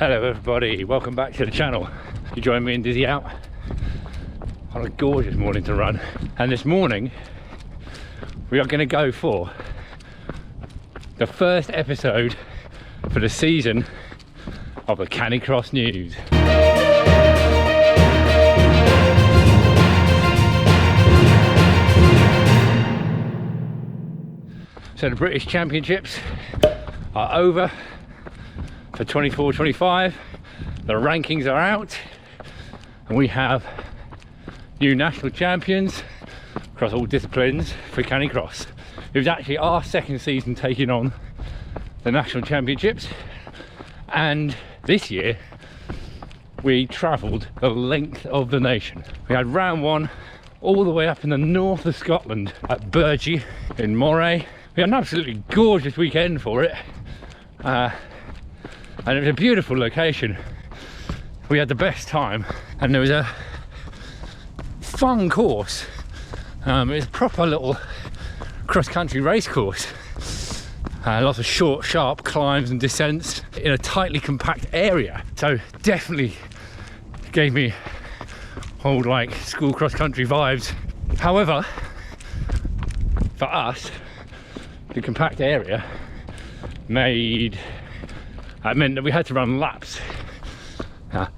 Hello everybody, welcome back to the channel. You join me and Dizzy out on a gorgeous morning to run, and this morning we are going to go for the first episode for the season of the CaniX news. So the British Championships are over for 24-25. The rankings are out and we have new national champions across all disciplines for CaniX. It was actually our second season taking on the national championships, and this year we travelled the length of the nation. We had round one all the way up in the north of Scotland at Burgee in Moray. We had an absolutely gorgeous weekend for it, and it was a beautiful location. We had the best time, and there was a fun course. It was a proper little cross-country race course. Lots of short, sharp climbs and descents in a tightly compact area. So definitely gave me old like school cross-country vibes. However, for us, the compact area meant that we had to run laps.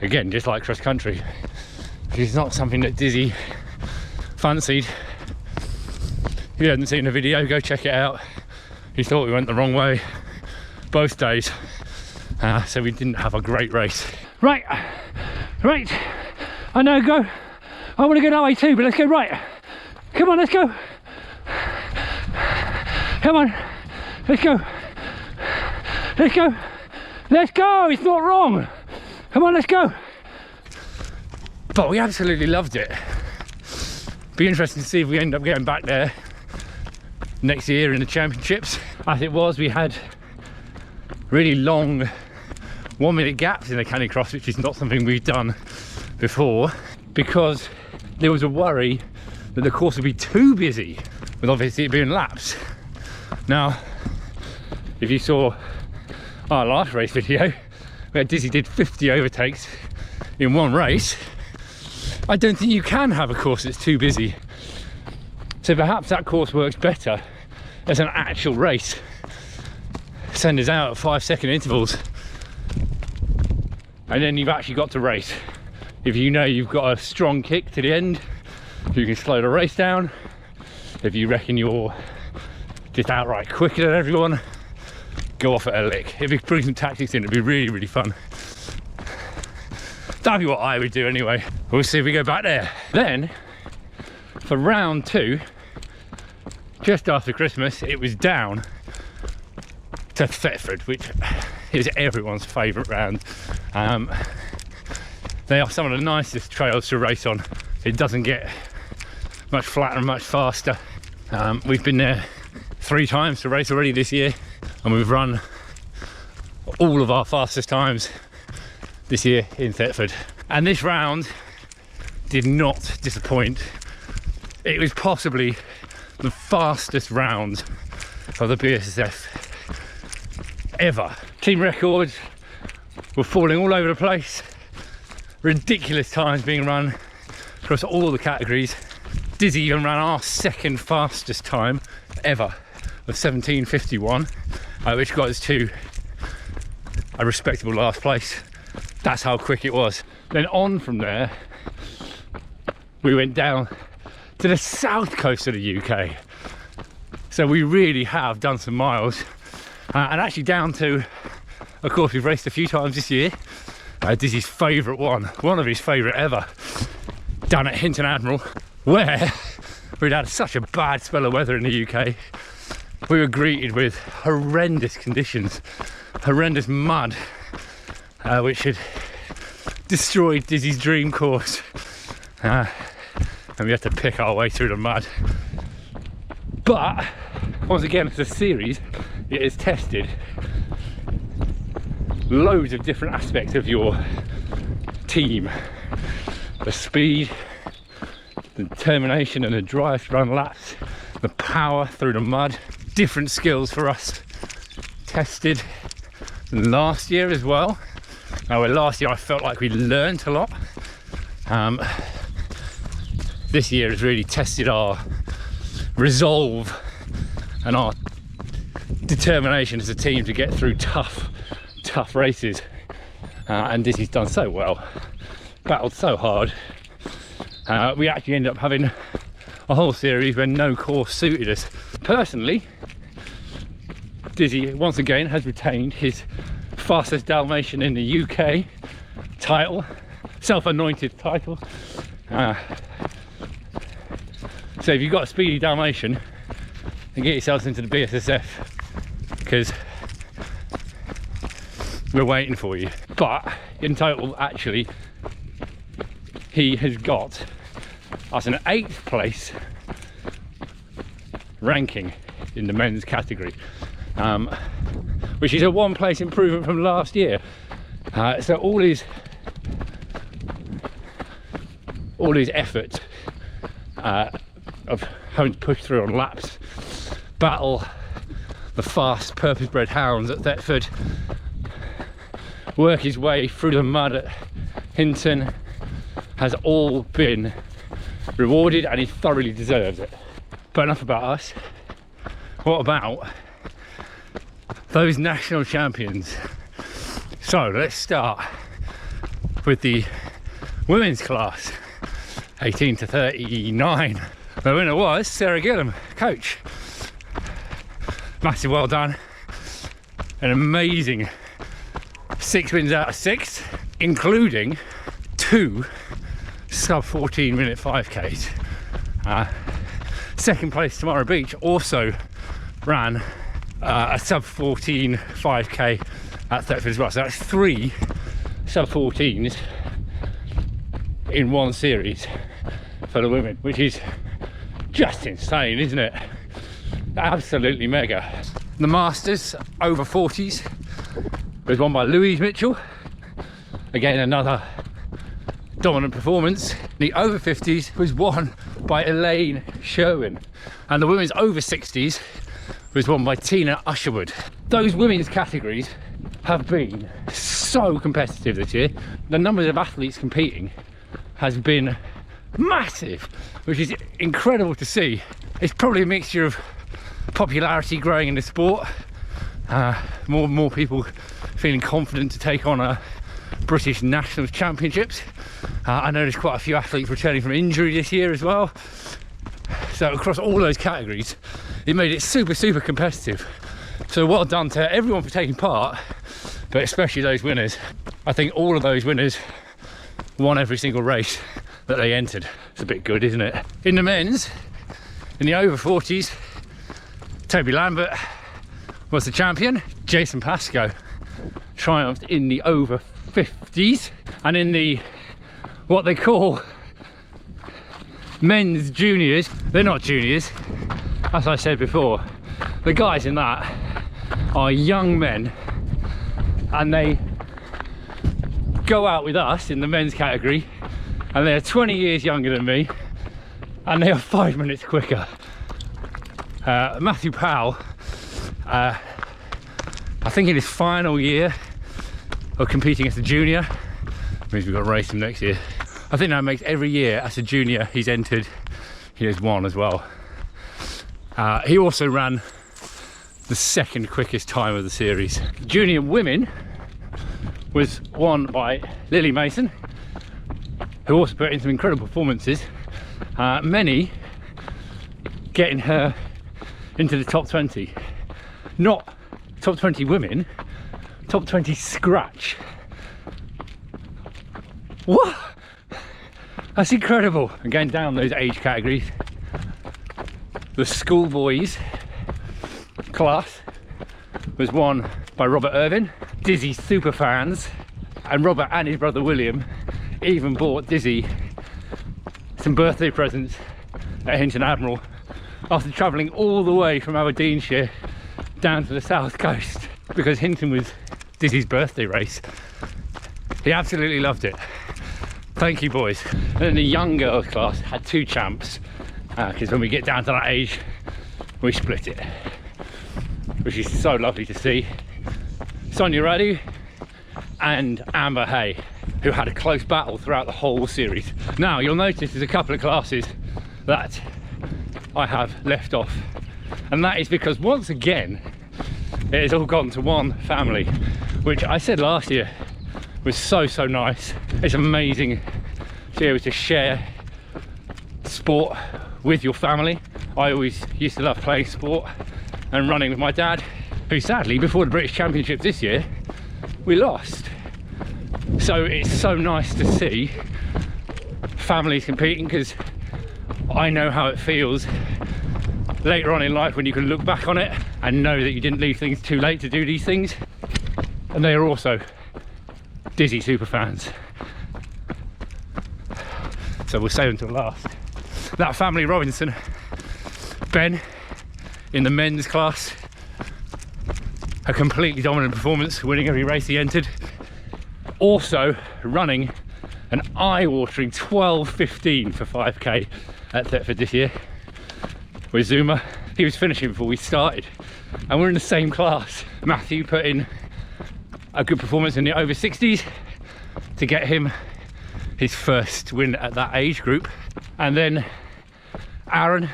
Again, just like cross country, which is not something that Dizzy fancied. If you hadn't seen the video, go check it out. He thought we went the wrong way both days, so we didn't have a great race. Right, I know, go. I want to go that way too, but let's go right. Come on, let's go. Come on, let's go. Let's go. Let's go, it's not wrong. Come on, let's go. But we absolutely loved it. Be interesting to see if we end up getting back there next year in the championships. As it was, we had really long 1 minute gaps in the CaniX, which is not something we've done before, because there was a worry that the course would be too busy, with obviously it being laps. Now, if you saw our last race video where Dizzy did 50 overtakes in one race, I don't think you can have a course that's too busy. So perhaps that course works better as an actual race. Send us out at 5-second intervals, and then you've actually got to race. If you know you've got a strong kick to the end, you can slow the race down. If you reckon you're just outright quicker than everyone, go off at a lick. If we bring some tactics in, it'd be really, really fun. That'd be what I would do anyway. We'll see if we go back there. Then, for round two, just after Christmas, it was down to Thetford, which is everyone's favourite round. They are some of the nicest trails to race on. It doesn't get much flatter and much faster. We've been there 3 times to race already this year, and we've run all of our fastest times this year in Thetford. And this round did not disappoint. It was possibly the fastest round of the BSSF ever. Team records were falling all over the place. Ridiculous times being run across all the categories. Dizzy even ran our second fastest time ever of 17:51, which got us to a respectable last place. That's how quick it was. Then on from there, we went down to the south coast of the UK. So we really have done some miles, and actually down to, of course, we've raced a few times this year. Dizzy's favourite one of his favourite ever, down at Hinton Admiral, where we'd had such a bad spell of weather in the UK. We were greeted with horrendous conditions, horrendous mud, which had destroyed Dizzy's dream course, and we had to pick our way through the mud. But once again, it's a series. It has tested loads of different aspects of your team: the speed, the determination and the drive to run laps, the power through the mud. Different skills for us tested last year as well. Where last year I felt like we learnt a lot. This year has really tested our resolve and our determination as a team to get through tough races. And Dizzy's done so well, battled so hard. We actually ended up having a whole series where no course suited us. Personally, Dizzy once again has retained his fastest Dalmatian in the UK title, self-anointed title. So if you've got a speedy Dalmatian, then get yourselves into the BSSF, because we're waiting for you. But in total, actually, he has got us an 8th place ranking in the men's category, which is a 1 place improvement from last year. So all his effort of having to push through on laps, battle the fast purpose-bred hounds at Thetford, work his way through the mud at Hinton, has all been rewarded, and he thoroughly deserves it. But enough about us. What about those national champions? So let's start with the women's class, 18 to 39. The winner was Sarah Gillam, coach. Massive well done. An amazing 6 wins out of 6, including 2 sub 14 minute 5Ks. Second place Tamara Beach also ran a sub 14 5K at Thetford as well. So that's 3 sub 14s in one series for the women, which is just insane, isn't it? Absolutely mega. The Masters over 40s was won by Louise Mitchell. Again, another dominant performance. The over 50s was won by Elaine Sherwin, and the women's over 60s was won by Tina Usherwood. Those women's categories have been so competitive this year. The numbers of athletes competing has been massive, which is incredible to see. It's probably a mixture of popularity growing in the sport, more people feeling confident to take on British Nationals Championships. I know there's quite a few athletes returning from injury this year as well. So across all those categories, it made it super competitive. So well done to everyone for taking part, but especially those winners. I think all of those winners won every single race that they entered. It's a bit good, isn't it? In the men's, in the over 40s, Toby Lambert was the champion. Jason Pascoe triumphed in the over 50s, and in the what they call men's juniors, they're not juniors, as I said before. The guys in that are young men, and they go out with us in the men's category, and they're 20 years younger than me, and they are 5 minutes quicker. Matthew Powell, I think in his final year of competing as a junior, means we've got to race him next year. I think that makes every year as a junior he's entered, he has won as well. He also ran the second quickest time of the series. Junior women was won by Lily Mason, who also put in some incredible performances, many getting her into the top 20. Not top 20 women, top 20 scratch. What? That's incredible. And going down those age categories, the schoolboys class was won by Robert Irvin. Dizzy's super fans, and Robert and his brother William even bought Dizzy some birthday presents at Hinton Admiral after travelling all the way from Aberdeenshire down to the south coast, because Hinton was Dizzy's birthday race. He absolutely loved it. Thank you, boys. And then the young girls class had 2 champs, because when we get down to that age, we split it, which is so lovely to see. Sonia Radu and Amber Hay, who had a close battle throughout the whole series. Now you'll notice there's a couple of classes that I have left off, and that is because once again it has all gone to one family, which I said last year was so nice. It's amazing to be able to share sport with your family. I always used to love playing sport and running with my dad, who sadly before the British Championships this year we lost. So it's so nice to see families competing, because I know how it feels later on in life when you can look back on it and know that you didn't leave things too late to do these things. And they are also Dizzy super fans, so we'll save until last. That family Robinson, Ben in the men's class, a completely dominant performance, winning every race he entered, also running an eye-watering 12:15 for 5k at Thetford this year with Zuma. He was finishing before we started, and we're in the same class. Matthew put in a good performance in the over 60s to get him his first win at that age group. And then Aaron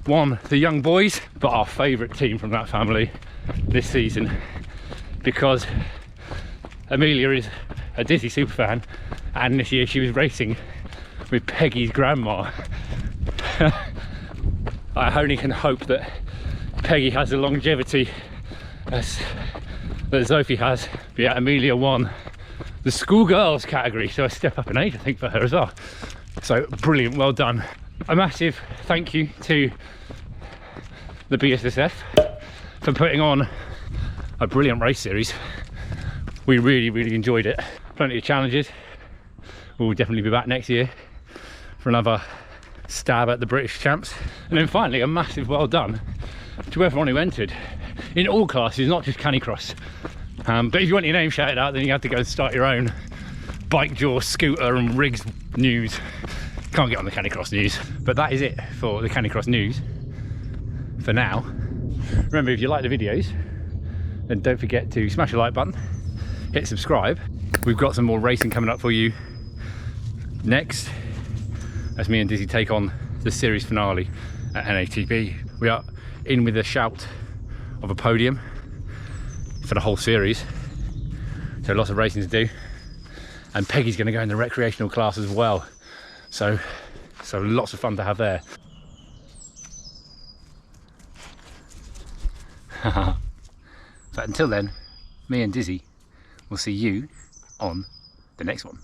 won the young boys, but our favourite team from that family this season, because Amelia is a Dizzy superfan, and this year she was racing with Peggy's grandma. I only can hope that Peggy has the longevity as that Sophie has. But yeah, Amelia won the schoolgirls category, so a step up in age I think for her as well. So brilliant, well done. A massive thank you to the BSSF for putting on a brilliant race series. We really enjoyed it. Plenty of challenges. We'll definitely be back next year for another stab at the British champs. And then finally a massive well done to everyone who entered in all classes, not just Canicross. But if you want your name shouted out, then you have to go and start your own bike jaw, scooter and rigs news. Can't get on the Canicross news. But that is it for the Canicross news for now. Remember, if you like the videos, then don't forget to smash the like button, hit subscribe. We've got some more racing coming up for you next, as me and Dizzy take on the series finale at NATB. We are in with a shout of a podium for the whole series, so lots of racing to do. And Peggy's going to go in the recreational class as well, so lots of fun to have there. But until then, me and Dizzy will see you on the next one.